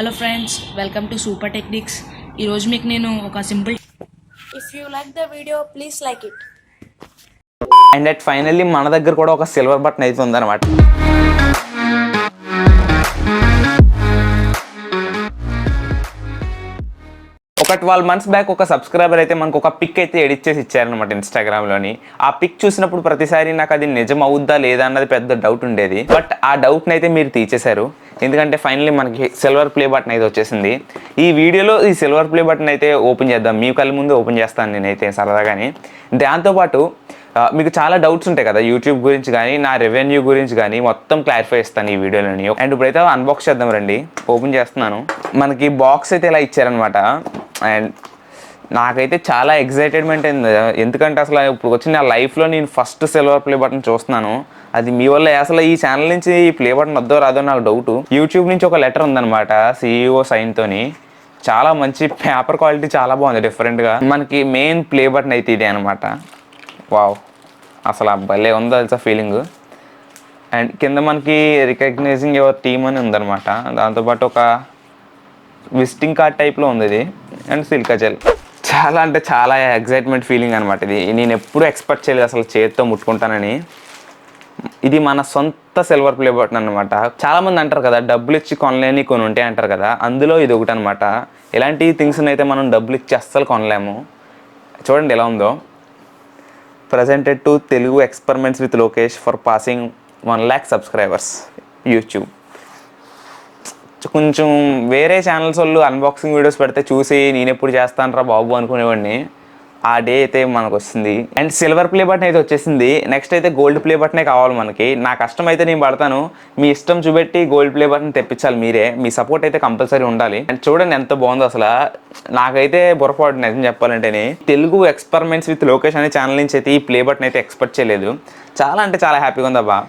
Hello friends, welcome to super techniques. ఈరోజు మీకు నేను ఒక simple if you like the video please like it. And at finally మన దగ్గర కూడా ఒక సిల్వర్ బటన్ అయితే ఉందన్నమాట. ఒక 12 months బ్యాక్ ఒక సబ్స్క్రైబర్ అయితే మనకు ఒక పిక్ అయితే ఎడిట్ చేసి ఇచ్చారనమాట ఇన్స్టాగ్రామ్లోని. ఆ పిక్ చూసినప్పుడు ప్రతిసారి నాకు అది నిజం అవుద్దా లేదా అన్నది పెద్ద డౌట్ ఉండేది. బట్ ఆ డౌట్ని అయితే మీరు తీసేశారు, ఎందుకంటే ఫైనల్లీ మనకి సిల్వర్ ప్లే బటన్ అయితే వచ్చేసింది. ఈ వీడియోలో ఈ సిల్వర్ ప్లే బటన్ అయితే ఓపెన్ చేద్దాం. మీ కళ్ళ ముందు ఓపెన్ చేస్తాను నేనైతే సరదాగాని. దాంతోపాటు మీకు చాలా డౌట్స్ ఉంటాయి కదా యూట్యూబ్ గురించి కానీ, నా రెవెన్యూ గురించి కానీ మొత్తం క్లారిఫై ఇస్తాను ఈ వీడియోలోని. అండ్ ఇప్పుడైతే అన్బాక్స్ చేద్దాం రండి. ఓపెన్ చేస్తున్నాను. మనకి బాక్స్ అయితే ఇలా ఇచ్చారనమాట. అండ్ నాకైతే చాలా ఎగ్జైటెడ్మెంట్ అయింది, ఎందుకంటే అసలు ఇప్పుడు వచ్చి నా లైఫ్లో నేను ఫస్ట్ సిల్వర్ ప్లే బటన్ చూస్తున్నాను. అది మీ వల్ల. అసలు ఈ ఛానల్ నుంచి ఈ ప్లే బటన్ వద్దో రాదో నాకు డౌట్. యూట్యూబ్ నుంచి ఒక లెటర్ ఉందన్నమాట CEO సైన్తోని. చాలా మంచి పేపర్ క్వాలిటీ, చాలా బాగుంది డిఫరెంట్గా. మనకి మెయిన్ ప్లే బటన్ అయితే ఇదే అనమాట. వావ్, అసలు భలే ఉందో తెలుసా ఫీలింగ్. అండ్ కింద మనకి రికగ్నైజింగ్ యువర్ టీమ్ అని ఉందన్నమాట. దాంతోపాటు ఒక విజిటింగ్ కార్డ్ టైప్లో ఉంది ఇది. And silica gel. చాలా అంటే చాలా ఎగ్జైట్మెంట్ ఫీలింగ్ అనమాట ఇది. నేను ఎప్పుడూ ఎక్స్పెక్ట్ చేయలేదు అసలు చేతితో ముట్టుకుంటానని. ఇది మన సొంత సిల్వర్ ప్లే బటన్ అనమాట. చాలామంది అంటారు కదా డబ్బులు ఇచ్చి కొనలేని కొన్ని ఉంటాయి అంటారు కదా, అందులో ఇది ఒకటి అనమాట. ఇలాంటి థింగ్స్ని అయితే మనం డబ్బులు ఇచ్చి అస్సలు కొనలేము. చూడండి ఎలా ఉందో. Presented to Telugu experiments with Lokesh for passing 1 lakh subscribers YouTube. కొంచెం వేరే ఛానల్స్ వాళ్ళు అన్బాక్సింగ్ వీడియోస్ పెడితే చూసి నేను ఎప్పుడు చేస్తాను రా బాబు అనుకునేవాడిని. ఆ డే అయితే మనకు వస్తుంది. అండ్ సిల్వర్ ప్లే బటన్ అయితే వచ్చేసింది. నెక్స్ట్ అయితే గోల్డ్ ప్లే బటనే కావాలి మనకి. నా కష్టం అయితే నేను పడతాను, మీ ఇష్టం చూపెట్టి గోల్డ్ ప్లే బటన్ తెప్పించాలి మీరే. మీ సపోర్ట్ అయితే కంపల్సరీ ఉండాలి. అండ్ చూడండి ఎంత బాగుందో అసలు. నాకైతే బుర్రపాటు నిజం చెప్పాలంటేనే. తెలుగు ఎక్స్పెరిమెంట్స్ విత్ లోకేష్ అనే ఛానల్ నుంచి అయితే ఈ ప్లే బటన్ అయితే ఎక్స్పెక్ట్ చేయలేదు. చాలా అంటే చాలా హ్యాపీగా ఉందబ్బా.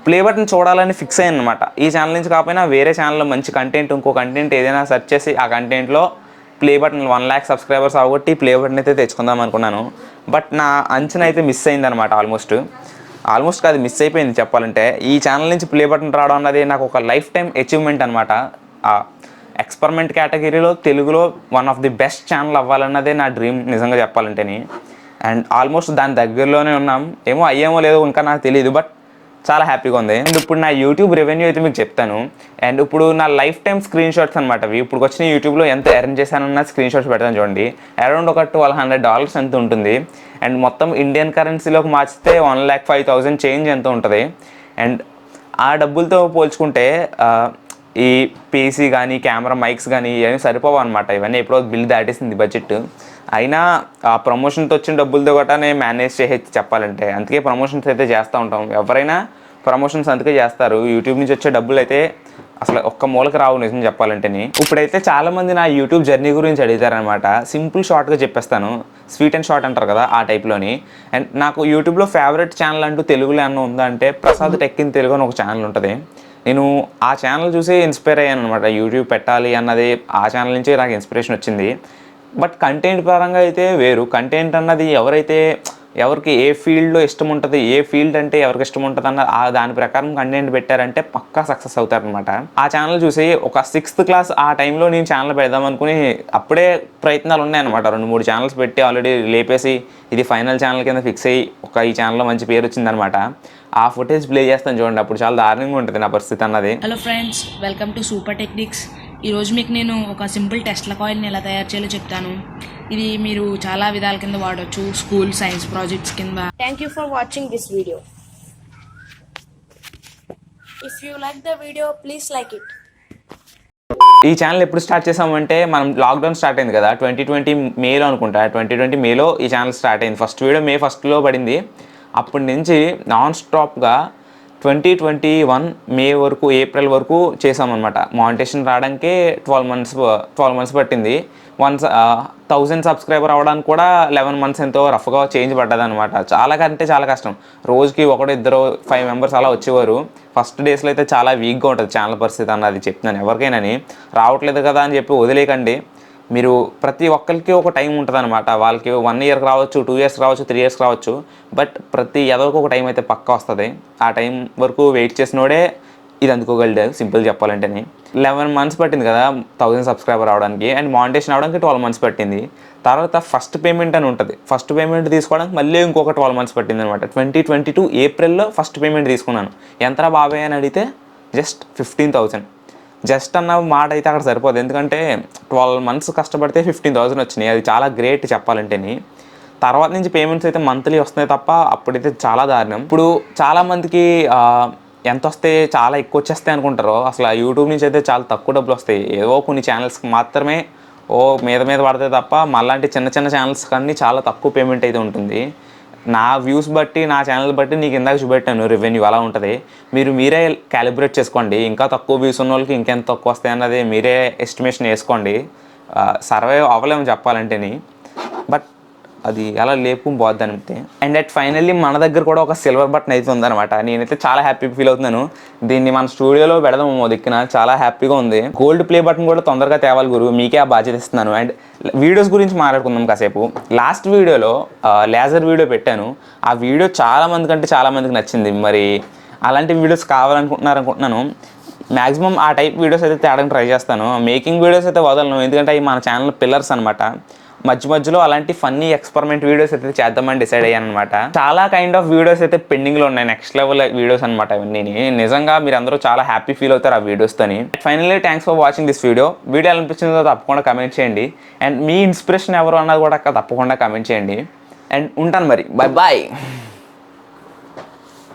ప్లే బటన్ చూడాలని ఫిక్స్ అయ్యాను అనమాట. ఈ ఛానల్ నుంచి కాకపోయినా వేరే ఛానల్లో మంచి కంటెంట్, ఇంకో కంటెంట్ ఏదైనా సెర్చ్ చేసి ఆ కంటెంట్లో ప్లే బటన్ 1 lakh సబ్స్క్రైబర్స్ అవగొట్టి ప్లే బటన్ అయితే తెచ్చుకుందాం అనుకున్నాను. బట్ నా అంచనా అయితే మిస్ అయిందనమాట. ఆల్మోస్ట్ కాదు, మిస్ అయిపోయింది చెప్పాలంటే. ఈ ఛానల్ నుంచి ప్లే బటన్ రావడం అన్నది నాకు ఒక లైఫ్ టైం అచీవ్మెంట్ అనమాట. ఎక్స్పెరిమెంట్ కేటగిరీలో తెలుగులో one of the best channel అవ్వాలన్నదే నా డ్రీమ్ నిజంగా చెప్పాలంటేని. అండ్ ఆల్మోస్ట్ దాని దగ్గరలోనే ఉన్నాం. ఏమో అయ్యేమో లేదో ఇంకా నాకు తెలియదు, బట్ చాలా హ్యాపీగా ఉంది. అండ్ ఇప్పుడు నా యూట్యూబ్ రెవెన్యూ అయితే మీకు చెప్తాను. అండ్ ఇప్పుడు నా లైఫ్ టైం స్క్రీన్ షాట్స్ అనమాట అవి. ఇప్పుడు వచ్చిన యూట్యూబ్లో ఎంత ఎర్న్ చేశానన్న స్క్రీన్ షాట్స్ పెడతాను చూడండి. అరౌండ్ ఒక $1,200 ఎంత ఉంటుంది. అండ్ మొత్తం ఇండియన్ కరెన్సీలోకి మార్చితే 1,05,000 చేంజ్ ఎంత ఉంటుంది. అండ్ ఆ డబ్బులతో పోల్చుకుంటే ఈ పీసీ కానీ, కెమెరా, మైక్స్ కానీ ఇవన్నీ సరిపోవు అనమాట. ఇవన్నీ ఎప్పుడో బిల్ దాటేసింది బడ్జెట్. అయినా ఆ ప్రమోషన్తో వచ్చిన డబ్బులతో గట్రా నేను మేనేజ్ చేసి చెప్పాలంటే. అందుకే ప్రమోషన్స్ అయితే చేస్తూ ఉంటాం. ఎవరైనా ప్రమోషన్స్ అందుకే చేస్తారు. యూట్యూబ్ నుంచి వచ్చే డబ్బులు అయితే అసలు ఒక్క మూలకి రావు నిజం చెప్పాలంటేని. ఇప్పుడైతే చాలామంది నా యూట్యూబ్ జర్నీ గురించి అడుగుతారనమాట. సింపుల్ షార్ట్గా చెప్పేస్తాను. స్వీట్ అండ్ షార్ట్ అంటారు కదా, ఆ టైప్లోని. అండ్ నాకు యూట్యూబ్లో ఫేవరెట్ ఛానల్ అంటూ తెలుగులో ఏమన్నా ఉందా అంటే ప్రసాద్ టెక్ ఇన్ తెలుగు అని ఒక ఛానల్ ఉంటుంది. నేను ఆ ఛానల్ చూసి ఇన్స్పైర్ అయ్యాను అనమాట. యూట్యూబ్ పెట్టాలి అన్నది ఆ ఛానల్ నుంచి నాకు ఇన్స్పిరేషన్ వచ్చింది. బట్ కంటెంట్ పరంగా అయితే వేరు. కంటెంట్ అన్నది ఎవరికి ఏ ఫీల్డ్లో ఇష్టం ఉంటుంది, ఏ ఫీల్డ్ అంటే ఎవరికి ఇష్టం ఉంటుంది అన్న దాని ప్రకారం కంటెంట్ పెట్టారంటే పక్కా సక్సెస్ అవుతారనమాట. ఆ ఛానల్ చూసి ఒక 6th క్లాస్ ఆ టైంలో నేను ఛానల్ పెడదాం అనుకుని అప్పుడే ప్రయత్నాలు ఉన్నాయన్నమాట. 2-3 ఛానల్స్ పెట్టి ఆల్రెడీ లేపేసి ఇది ఫైనల్ ఛానల్ కింద ఫిక్స్ అయ్యి ఈ ఛానల్లో మంచి పేరు వచ్చిందనమాట. ఆ ఫుటేజ్ ప్లే చేస్తాను చూడండి. అప్పుడు చాలా దారుణంగా ఉంటుంది నా పరిస్థితి అన్నది. Hello friends, welcome to super techniques. ఈరోజు మీకు నేను ఒక సింపుల్ టెస్ట్ల కాయిల్ని ఎలా తయారు చేయాలో చెప్తాను. ఇది మీరు చాలా విధాల కింద వాడవచ్చు. స్కూల్ సైన్స్ ప్రాజెక్ట్స్ కింద. Thank you for watching this video. If you like the video please like it. ఈ ఛానల్ ఎప్పుడు స్టార్ట్ చేసామంటే మనం లాక్డౌన్ స్టార్ట్ అయింది కదా, 2020 మేలో అనుకుంటా. 2020 మేలో ఈ ఛానల్ స్టార్ట్ అయింది. ఫస్ట్ వీడియో May 1st పడింది. అప్పటి నుంచి నాన్ స్టాప్గా 2021 మే వరకు, ఏప్రిల్ వరకు చేసామన్నమాట. మానిటేషన్ రావడానికి 12 months పట్టింది. 1000 సబ్స్క్రైబర్ అవ్వడానికి కూడా 11 months ఎంతో రఫ్గా చేంజ్ పడ్డది అనమాట. చాలా కంటే చాలా కష్టం. రోజుకి 1-2-5 members అలా వచ్చేవారు. ఫస్ట్ డేస్లో అయితే చాలా వీక్గా ఉంటుంది ఛానల్ పరిస్థితి అన్నది చెప్తున్నాను ఎవరికైనాని. రావట్లేదు కదా అని చెప్పి వదిలేకండి. మీరు ప్రతి ఒక్కరికి ఒక టైం ఉంటుంది అనమాట. వాళ్ళకి 1 year రావచ్చు, 2 years రావచ్చు, 3 years రావచ్చు. బట్ ప్రతి ఎదరికి ఒక టైం అయితే పక్కా వస్తుంది. ఆ టైం వరకు వెయిట్ చేసినోడే ఇది అందుకోగలడు సింపుల్ చెప్పాలంటేనే. 11 months పట్టింది కదా 1000 సబ్స్క్రైబర్ అవడానికి, అండ్ మానిటేషన్ అవడానికి 12 months పట్టింది. తర్వాత ఫస్ట్ పేమెంట్ అని ఉంటుంది, ఫస్ట్ పేమెంట్ తీసుకోవడానికి మళ్ళీ ఇంకొక 12 months పట్టింది అనమాట. 2022 ఏప్రిల్లో ఫస్ట్ పేమెంట్ తీసుకున్నాను. ఎంతరా బాబాయ్ అని అడిగితే జస్ట్ 15,000. జస్ట్ అన్న మాట అయితే అక్కడ సరిపోదు, ఎందుకంటే 12 months కష్టపడితే 15,000 వచ్చినాయి. అది చాలా గ్రేట్ చెప్పాలంటేని. తర్వాత నుంచి పేమెంట్స్ అయితే మంత్లీ వస్తున్నాయి తప్ప అప్పుడైతే చాలా దారుణం. ఇప్పుడు చాలామందికి ఎంత వస్తే చాలా ఎక్కువ వచ్చేస్తాయి అనుకుంటారో, అసలు యూట్యూబ్ నుంచి అయితే చాలా తక్కువ డబ్బులు వస్తాయి. ఏవో కొన్ని ఛానల్స్కి మాత్రమే మీద పడితే తప్ప మళ్ళాంటి చిన్న చిన్న ఛానల్స్ కానీ చాలా తక్కువ పేమెంట్ అయితే ఉంటుంది. నా వ్యూస్ బట్టి, నా ఛానల్ బట్టి నీకు ఇందాక చూపెట్టాను రెవెన్యూ అలా ఉంటుంది. మీరే క్యాలిబ్రేట్ చేసుకోండి. ఇంకా తక్కువ వ్యూస్ ఉన్న వాళ్ళకి ఇంకెంత తక్కువ వస్తాయి అన్నది మీరే ఎస్టిమేషన్ వేసుకోండి. సర్వైవ్ అవ్వలేము చెప్పాలంటేని, బట్ అది అలా లేపుకుని పోద్ది అంతే. అండ్ అట్ ఫైనల్లీ మన దగ్గర కూడా ఒక సిల్వర్ బటన్ అయితే ఉందన్నమాట. నేనైతే చాలా హ్యాపీగా ఫీల్ అవుతున్నాను. దీన్ని మన స్టూడియోలో పెడదాము దిక్కున, చాలా హ్యాపీగా ఉంది. గోల్డ్ ప్లే బటన్ కూడా తొందరగా తేవాలి గురు, మీకే ఆ బాధ్యత ఇస్తున్నాను. అండ్ వీడియోస్ గురించి మాట్లాడుకుందాం కాసేపు. లాస్ట్ వీడియోలో లేజర్ వీడియో పెట్టాను. ఆ వీడియో చాలామందికి నచ్చింది. మరి అలాంటి వీడియోస్ కావాలనుకుంటున్నాను. మ్యాక్సిమం ఆ టైప్ వీడియోస్ అయితే తేడానికి ట్రై చేస్తాను. మేకింగ్ వీడియోస్ అయితే వదలను, ఎందుకంటే అవి మన ఛానల్ పిల్లర్స్ అనమాట. మధ్యలో అలాంటి ఫన్నీ ఎక్స్పెరిమెంట్ వీడియోస్ అయితే చేద్దామని డిసైడ్ అయ్యాను అనమాట. చాలా కైండ్ ఆఫ్ వీడియోస్ అయితే పెండింగ్లో ఉన్నాయి, నెక్స్ట్ లెవెల్ వీడియోస్ అనమాట ఇవన్నీ. నిజంగా మీరు అందరూ చాలా హ్యాపీ ఫీల్ అవుతారు ఆ వీడియోస్తోని. Finally thanks for watching this video. Video ఎలా అనిపించిందో తప్పకుండా కమెంట్ చేయండి. అండ్ మీ ఇన్స్పిరేషన్ ఎవరు అన్నది కూడా తప్పకుండా కమెంట్ చేయండి. అండ్ ఉంటాను మరి, బాయ్.